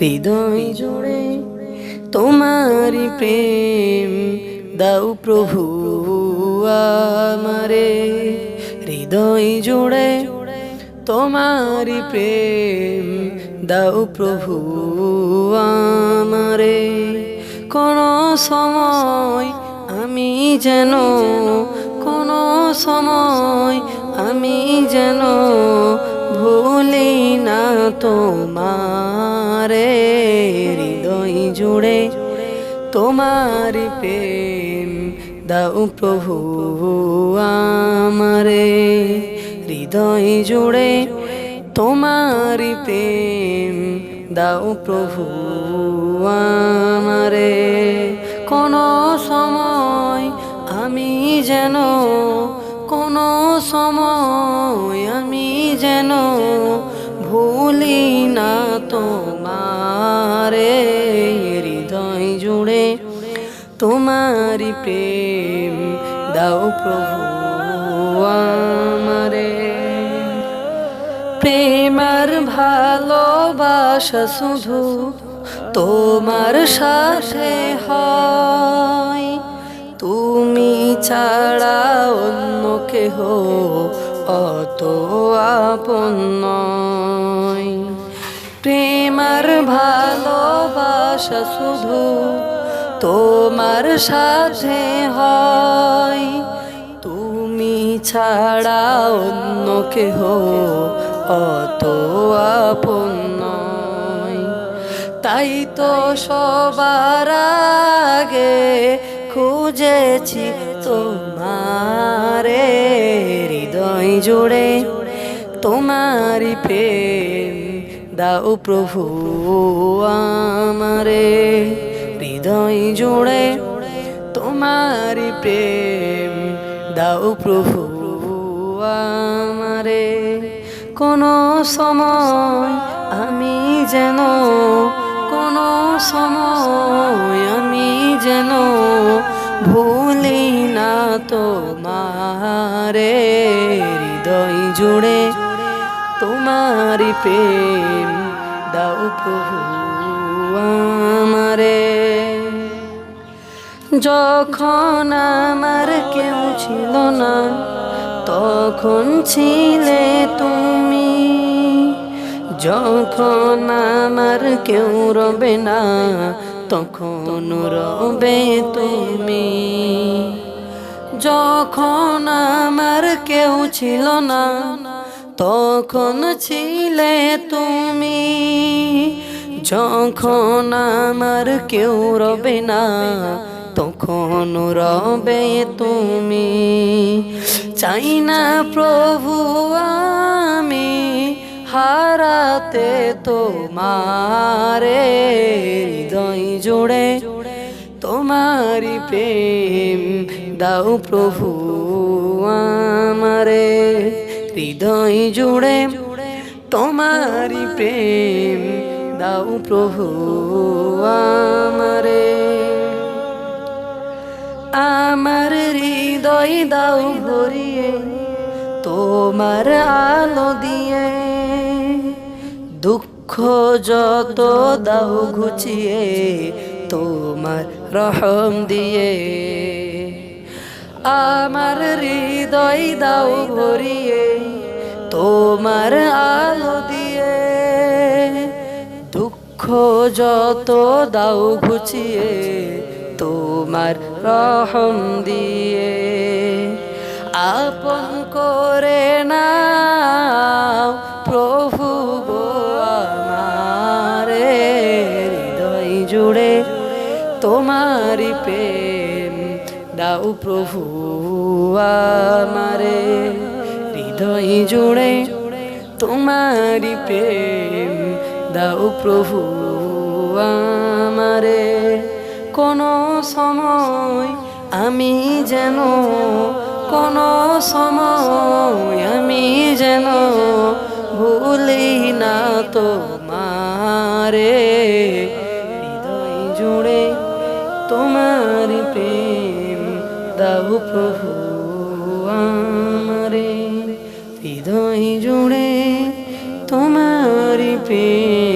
হৃদয় জুড়ে তোমারি প্রেম দাও প্রভু আমারে। হৃদয় জুড়ে তোমারি প্রেম দাও প্রভু আমারে। কোন সময় আমি যেন, কোন সময় আমি যেন ভুলি না তোমারে। হৃদয় জুড়ে তোমারি প্রেম দাও প্রভু আমারে। হৃদয় জুড়ে তোমারি প্রেম দাও প্রভু আমারে। কোন সময় আমি যেন, কোন সময় আমি যেন ভুলি না তোমারে। হৃদয় জুড়ে তোমারি প্রেম দাও প্রভু আমারে। প্রেমার ভালোবাসা শুধু তোমার সাথে হয়, তুমি ছাড়া অন্য কেহ অত আপন নয়। প্রেমার ভালোবাসা শুধু তোমার সাথে হয়, তুমি ছাড়া অন্য কেহ অত আপন নয়। তাই তো সবার আগে খুঁজেছি তোমারে। হৃদয় জুড়ে তোমারি প্রেম দাও প্রভু আমারে। হৃদয় জুড়ে তোমারি প্রেম দাও প্রভু আমারে। কোন সময় আমি যেন, কোন সময় আমি যেন ভুলি না তোমারে। হৃদয় জুড়ে তোমারি প্রেম দাও প্রভু আমারে। যখন আমার কেউ ছিল না তখন ছিলে তুমি, যখন আমার কেউ রবে না তখন রবে তুমি। যখন আমার কেউ ছিল না তখন ছিলে তুমি, যখন আমার কেউ রবে না তখন রবে তুমি। চাই না প্রভু আমি হারাতে তোমারে। হৃদয় জুড়ে তোমারি প্রেম দাও প্রভু আমারে। হৃদয় জুড়ে তোমারি প্রেম দাও প্রভু আমারে। আমার হৃদয় দাও ভরিয়ে তোমার আলো দিয়ে, দুঃখ যত দাও ঘুচিয়ে তোমার রহম দিয়ে। আমার হৃদয় দাও ভরিয়ে তোমার আলো দিয়ে, দুঃখ যত দাও ঘুচিয়ে তোমার রহম দিয়ে। আপন করে নাও প্রভু গো আমারে। হৃদয় জুড়ে তোমারি প্রেম দাও প্রভু আমারে। হৃদয় জুড়ে তোমারি প্রেম দাও প্রভু আমারে। কোন সময় আমি যেন, কোন সময় আমি যেন ভুলি না তোমারে। হৃদয় জুড়ে তোমারি প্রেম দাও প্রভু আমারে হৃদয় জুড়ে তোমারি প্রেম